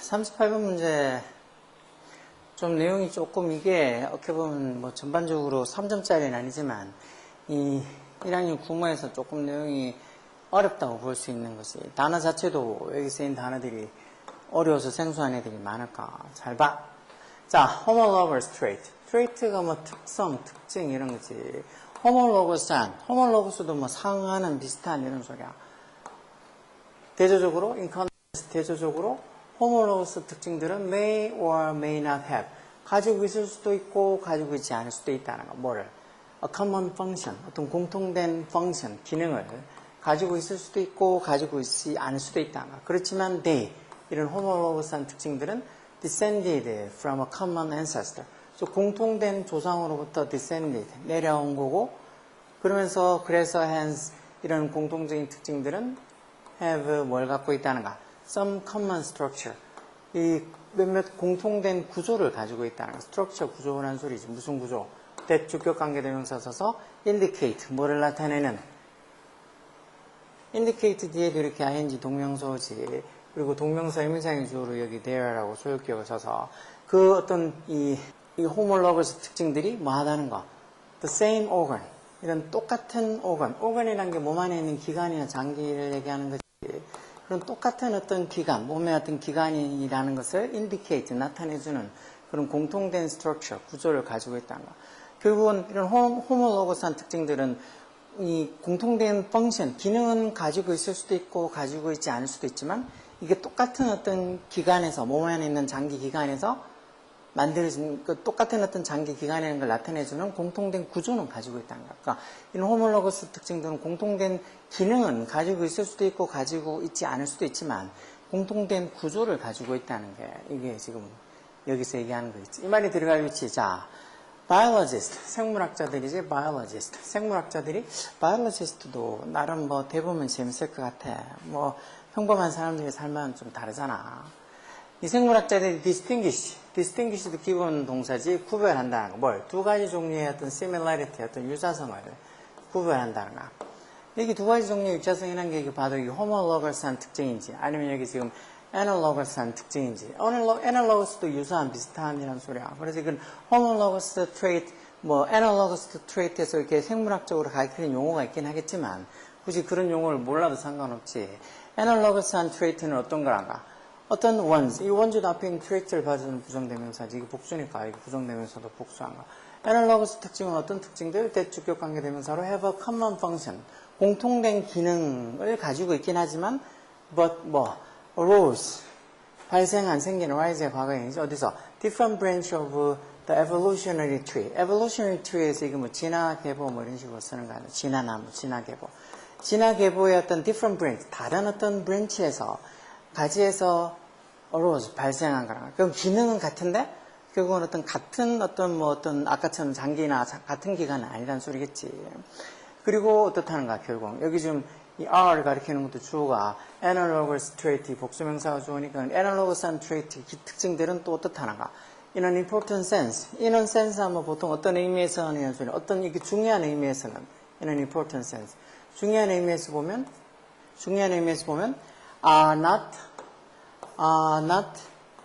38번 문제 좀 내용이 조금 이게 어떻게 보면 뭐 전반적으로 3점짜리는 아니지만 이 1학년 국어에서 조금 내용이 어렵다고 볼 수 있는 것이 단어 자체도 여기 쓰인 단어들이 어려워서 생소한 애들이 많을까. 잘 봐. 자, homologous trait. trait가 뭐 특성, 특징 이런 거지. homologous한, homologous도 뭐 상하는 비슷한 이런 소리야. 대조적으로 대조적으로 homologous 특징들은 may or may not have 가지고 있을 수도 있고 가지고 있지 않을 수도 있다는 거. 뭐를? A common function, 어떤 공통된 function, 기능을 가지고 있을 수도 있고 가지고 있지 않을 수도 있다는 거. 그렇지만 they, 이런 homologous한 특징들은 descended from a common ancestor. 공통된 조상으로부터 descended, 내려온 거고 그러면서 그래서 hence 이런 공통적인 특징들은 have 뭘 갖고 있다는가? Some common structure. 이 몇몇 공통된 구조를 가지고 있다는 거. structure 구조라는 소리지. 무슨 구조? that 주격관계대명사 써서 indicate 뭐를 나타내는 indicate 뒤에도 이렇게 ing 동명소지. 그리고 동명사 의문사의 주어로 여기 there라고 소유격을 써서 그 어떤 이 homologous 특징들이 뭐 하다는 거. the same organ. 이런 똑같은 organ이라는 게 몸 안에 있는 기관이나 장기를 얘기하는 거지. 그런 똑같은 어떤 기관, 몸의 어떤 기관이라는 것을 indicate, 나타내주는 그런 공통된 structure, 구조를 가지고 있다는 거. 결국은 이런 homologous한 특징들은 이 공통된 function, 기능은 가지고 있을 수도 있고 가지고 있지 않을 수도 있지만 이게 똑같은 어떤 기관에서, 몸 안에 있는 장기 기관에서 만들어진 그 똑같은 어떤 장기 기관이라는 걸 나타내주는 공통된 구조는 가지고 있다는 거. 그러니까 이런 호몰로거스 특징들은 공통된 기능은 가지고 있을 수도 있고 가지고 있지 않을 수도 있지만 공통된 구조를 가지고 있다는 게 이게 지금 여기서 얘기하는 거 있지. 이 말이 들어갈 위치. 자, biologist, 생물학자들이지, biologist. 생물학자들이 biologist도 나름 뭐 대부분 재밌을 것 같아. 뭐 평범한 사람들이 살면 좀 다르잖아. 이 생물학자들이 distinguish도 기본 동사지 구별한다는 거. 뭘? 두 가지 종류의 어떤 similarity, 어떤 유사성을 구별한다는 거. 여기 두 가지 종류의 유사성이라는 게 봐도 이게 homologous한 특징인지 아니면 여기 지금 analogous한 특징인지. analogous도 유사한 비슷한이라는 소리야. 그래서 이건 homologous trait, 뭐 analogous trait에서 이렇게 생물학적으로 가리키는 용어가 있긴 하겠지만 굳이 그런 용어를 몰라도 상관없지. analogous한 trait는 어떤 거란가? 어떤 ones, 이 원주도 앞에 있는 trait를 봐주는 부정대명사지. 이게 복수니까 이게 부정대명사도 복수한 거. analogous 특징은 어떤 특징들? 대주격관계대명사로 have a common function, 공통된 기능을 가지고 있긴 하지만 but 뭐 arose, 발생한, 생긴, arise의 과거형이지. 어디서? different branch of the evolutionary tree. evolutionary tree에서 이게 뭐 진화계보 뭐 이런 식으로 쓰는 거 아니야. 진화나무, 진화계보. 진화계보의 어떤 different branch, 다른 어떤 branch에서 가지에서 arose, 발생한 거라. 그럼 기능은 같은데 결국은 어떤 같은 어떤 뭐 어떤 아까처럼 장기나 같은 기관은 아니란 소리겠지. 그리고 어떻다는가 결국 여기 지금 이 R을 가리키는 것도 주어가 analogous trait, 복수명사가 주어니까 analogous한 trait 특징들은 또 어떻다는가. In an important sense, in an sense 하면 보통 어떤 의미에서는 소리, 어떤 이게 중요한 의미에서는 in an important sense, 중요한 의미에서 보면 are not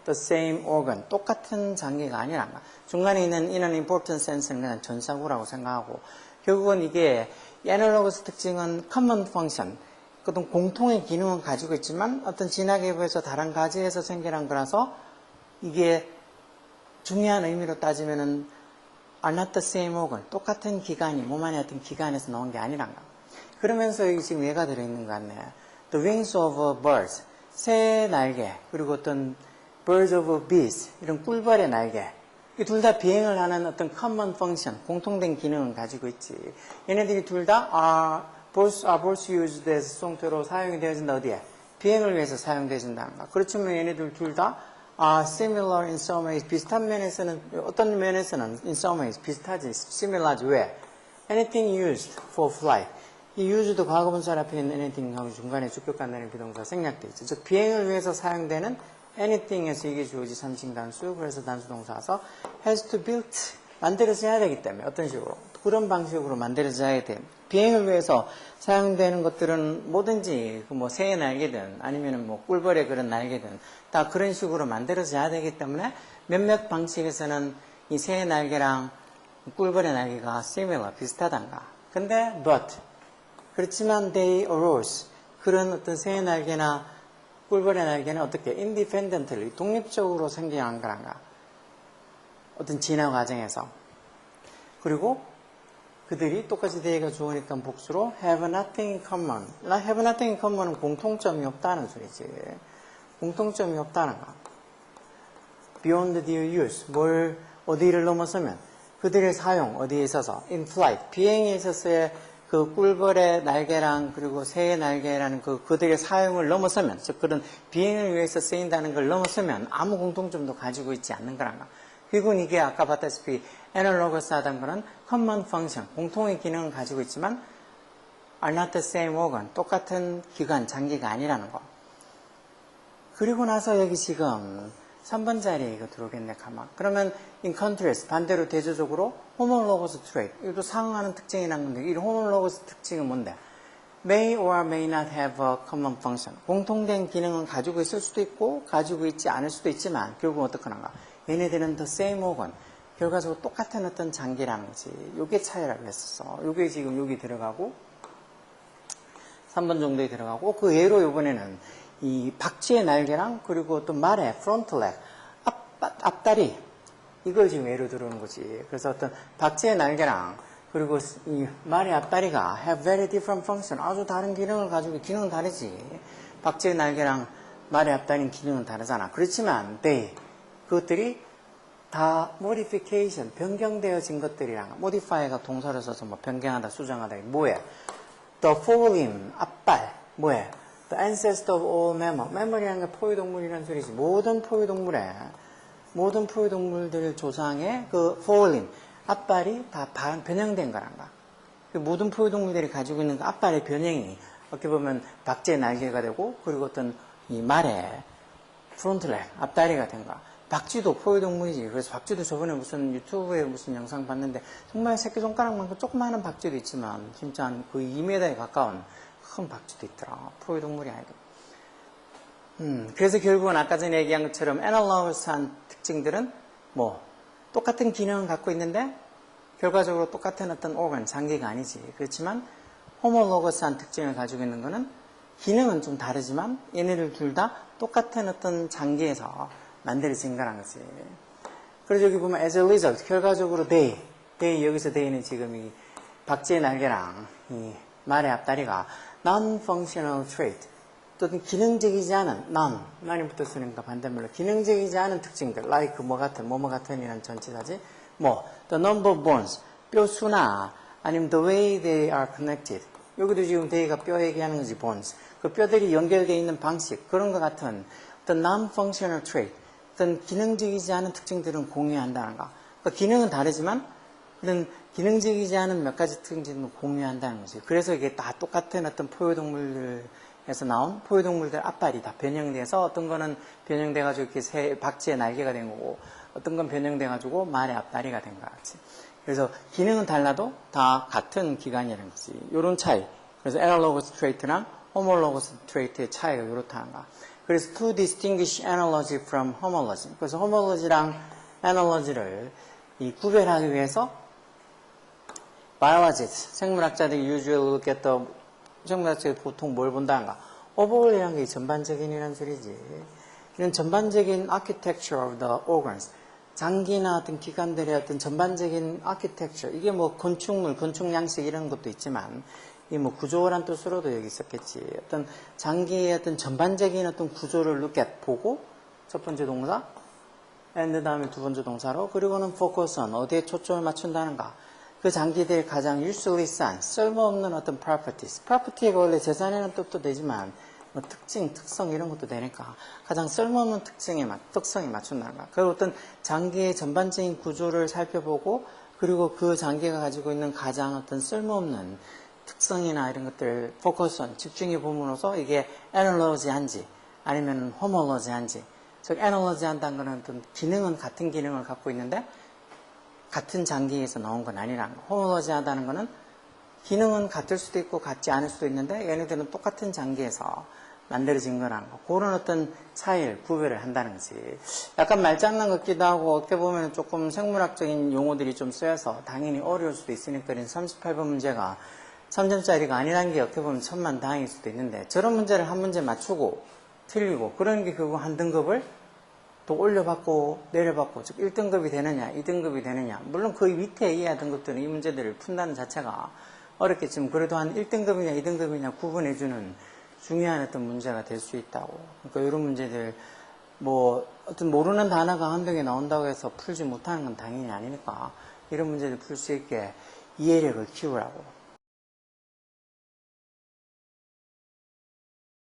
the same organ. 똑같은 장기가 아니란 말. 중간에 있는 in an important sense는 그냥 전사구라고 생각하고 결국은 이게 analogous 특징은 common function. 어떤 공통의 기능은 가지고 있지만 어떤 진화계보에서 다른 가지에서 생겨난 거라서 이게 중요한 의미로 따지면은 are not the same organ. 똑같은 기관이 몸 안에 어떤 기관에서 나온 게 아니란가. 그러면서 여기 지금 얘가 들어있는 것 같네. The wings of birds, 새 날개, 그리고 어떤 birds of bees, 이런 꿀벌의 날개. 이 둘 다 비행을 하는 어떤 common function, 공통된 기능을 가지고 있지. 얘네들이 둘 다 are both used as 수동태로 사용이 되어진다. 어디에? 비행을 위해서 사용되어진다는 거. 그렇지만 얘네들 둘 다 are similar in some ways. 비슷한 면에서는, 어떤 면에서는 in some ways 비슷하지. similar하지. 왜? Anything used for flight. 이 use도 과거분사 앞에 있는 anything 하고 중간에 주격간다는 비동사 생략돼 있죠. 즉 비행을 위해서 사용되는 anything에서 이게 주어지 3층 단수. 그래서 단수 동사서 has to build 만들어서 해야 되기 때문에 어떤 식으로 그런 방식으로 만들어져야 돼. 비행을 위해서 사용되는 것들은 뭐든지 뭐 새의 날개든 아니면 뭐 꿀벌의 그런 날개든 다 그런 식으로 만들어져야 되기 때문에 몇몇 방식에서는 이 새의 날개랑 꿀벌의 날개가 similar, 비슷하단가. 근데 but 그렇지만 they arose 그런 어떤 새의 날개나 꿀벌의 날개는 어떻게 independently 독립적으로 생겨난 거란가. 어떤 진화 과정에서. 그리고 그들이 똑같이 대의가 좋으니까 복수로 have nothing in common. have nothing in common은 공통점이 없다는 소리지. 공통점이 없다는 거. beyond their use. 뭘 어디를 넘어서면 그들의 사용 어디에 있어서 in flight. 비행에 있어서의 그 꿀벌의 날개랑 그리고 새의 날개라는 그들의 사용을 넘어서면 즉 그런 비행을 위해서 쓰인다는 걸 넘어서면 아무 공통점도 가지고 있지 않는 거란가. 그리고 이게 아까 봤다시피 analogous 하던 거는 common function, 공통의 기능을 가지고 있지만 are not the same organ, 똑같은 기관, 장기가 아니라는 거. 그리고 나서 여기 지금 3번 자리에 이거 들어오겠네, 가만. 그러면 in contrast, 반대로 대조적으로 homologous trait, 이것도 상응하는 특징이라는 건데 이 homologous 특징은 뭔데? may or may not have a common function. 공통된 기능은 가지고 있을 수도 있고 가지고 있지 않을 수도 있지만 결국은 어떻게나가? 얘네들은 the same organ. 결과적으로 똑같은 어떤 장기라는 거지. 요게 차이라고 했었어. 요게 지금 여기 들어가고 3번 정도에 들어가고 그 예로 요번에는 이 박쥐의 날개랑 그리고 어떤 말의 frontal leg, 앞다리 이걸 지금 예로 들어오는 거지. 그래서 어떤 박쥐의 날개랑 그리고 이 말의 앞다리가 have very different function. 아주 다른 기능을 가지고 기능은 다르지. 박쥐의 날개랑 말의 앞다리는 기능은 다르잖아. 그렇지만 they 그것들이 다 modification, 변경되어진 것들이랑 modify가 동사로 써서 뭐 변경하다, 수정하다 뭐야? The forelimb, 앞발 뭐야? The ancestor of all mammal. mammal이라는 게 포유동물이라는 소리지. 모든 포유동물들 조상의 그 forelimb, 앞발이 다 변형된 거란가. 모든 포유동물들이 가지고 있는 그 앞발의 변형이 어떻게 보면 박쥐의 날개가 되고 그리고 어떤 이 말의 프론트 leg, 앞다리가 된 거야. 박쥐도 포유동물이지. 그래서 박쥐도 저번에 무슨 유튜브에 무슨 영상 봤는데 정말 새끼손가락만큼 조그마한 박쥐도 있지만 진짜 그 2m에 가까운 큰 박쥐도 있더라. 포유동물이 아니고. 그래서 결국은 아까 전에 얘기한 것처럼 analogous한 특징들은 뭐 똑같은 기능을 갖고 있는데 결과적으로 똑같은 어떤 organ, 장기가 아니지. 그렇지만 homologous한 특징을 가지고 있는 거는 기능은 좀 다르지만 얘네들 둘 다 똑같은 어떤 장기에서 만들어진 거란 거지. 그래서 여기 보면 as a result, 결과적으로 they 여기서 they는 지금 이 박쥐의 날개랑 이 말의 앞다리가 non-functional trait, 또는 기능적이지 않은 non이 붙었으니까 반대말로 기능적이지 않은 특징들, like 뭐 같은, 뭐뭐 같은이라는 전치사지. 뭐 the number of bones, 뼈 수나 아니면 the way they are connected. 여기도 지금 they가 뼈 얘기하는 거지, bones. 그 뼈들이 연결되어 있는 방식, 그런 것 같은 the non-functional trait, 어떤 기능적이지 않은 특징들은 공유한다는 거. 그러니까 기능은 다르지만 그런 기능적이지 않은 몇 가지 특징들은 공유한다는 거지. 그래서 이게 다 똑같은 어떤 포유동물에서 나온 포유동물들 앞발이 다 변형돼서 어떤 거는 변형돼가지고 이렇게 박쥐의 날개가 된 거고 어떤 건 변형돼가지고 말의 앞다리가 된 거 같지. 그래서 기능은 달라도 다 같은 기관이라는 거지. 요런 차이. 그래서 analogous trait랑 homologous trait의 차이가 요렇다는 거. 그래서 to distinguish analogy from homology. 그래서 homology랑 analogy를 이 구별하기 위해서 biologists, 생물학자들이 usually look at the, 생물학자들이 보통 뭘 본다는가? overall이라는 게 전반적인이라는 소리지. 이런 전반적인 architecture of the organs. 장기나 어떤 기관들의 어떤 전반적인 architecture. 이게 뭐 건축물, 건축 양식 이런 것도 있지만 이 뭐 구조란 뜻으로도 여기 있었겠지. 어떤 장기의 어떤 전반적인 어떤 구조를 look at, 보고, 첫 번째 동사, and 다음에 두 번째 동사로, 그리고는 focus on, 어디에 초점을 맞춘다는가. 그 장기들의 가장 useless한, 쓸모없는 어떤 properties. property가 원래 재산이라는 뜻도 되지만, 뭐 특징, 특성 이런 것도 되니까, 가장 쓸모없는 특성에 맞춘다는가. 그리고 어떤 장기의 전반적인 구조를 살펴보고, 그리고 그 장기가 가지고 있는 가장 어떤 쓸모없는 특성이나 이런 것들 포커스온 집중해 봄으로써 이게 애널로지한지 아니면 호몰로지한지, 즉 애널로지 한다는 것은 어떤 기능은 같은 기능을 갖고 있는데 같은 장기에서 나온 건 아니라는 거. 호모로지하다는 거는 기능은 같을 수도 있고 같지 않을 수도 있는데 얘네들은 똑같은 장기에서 만들어진 거라는 거. 그런 어떤 차이를 구별을 한다는 거지. 약간 말장난 같기도 하고 어떻게 보면 조금 생물학적인 용어들이 좀 쓰여서 당연히 어려울 수도 있으니까 38번 문제가 3점짜리가 아니라는 게 어떻게 보면 천만다행일 수도 있는데 저런 문제를 한 문제 맞추고 틀리고 그런 게 결국 한 등급을 또 올려받고 내려받고 즉 1등급이 되느냐 2등급이 되느냐 물론 그 밑에 이하 등급들은 이 문제들을 푼다는 자체가 어렵겠지만 그래도 한 1등급이냐 2등급이냐 구분해주는 중요한 어떤 문제가 될 수 있다고. 그러니까 이런 문제들 뭐 어떤 모르는 단어가 한 병에 나온다고 해서 풀지 못하는 건 당연히 아니니까 이런 문제들 풀 수 있게 이해력을 키우라고.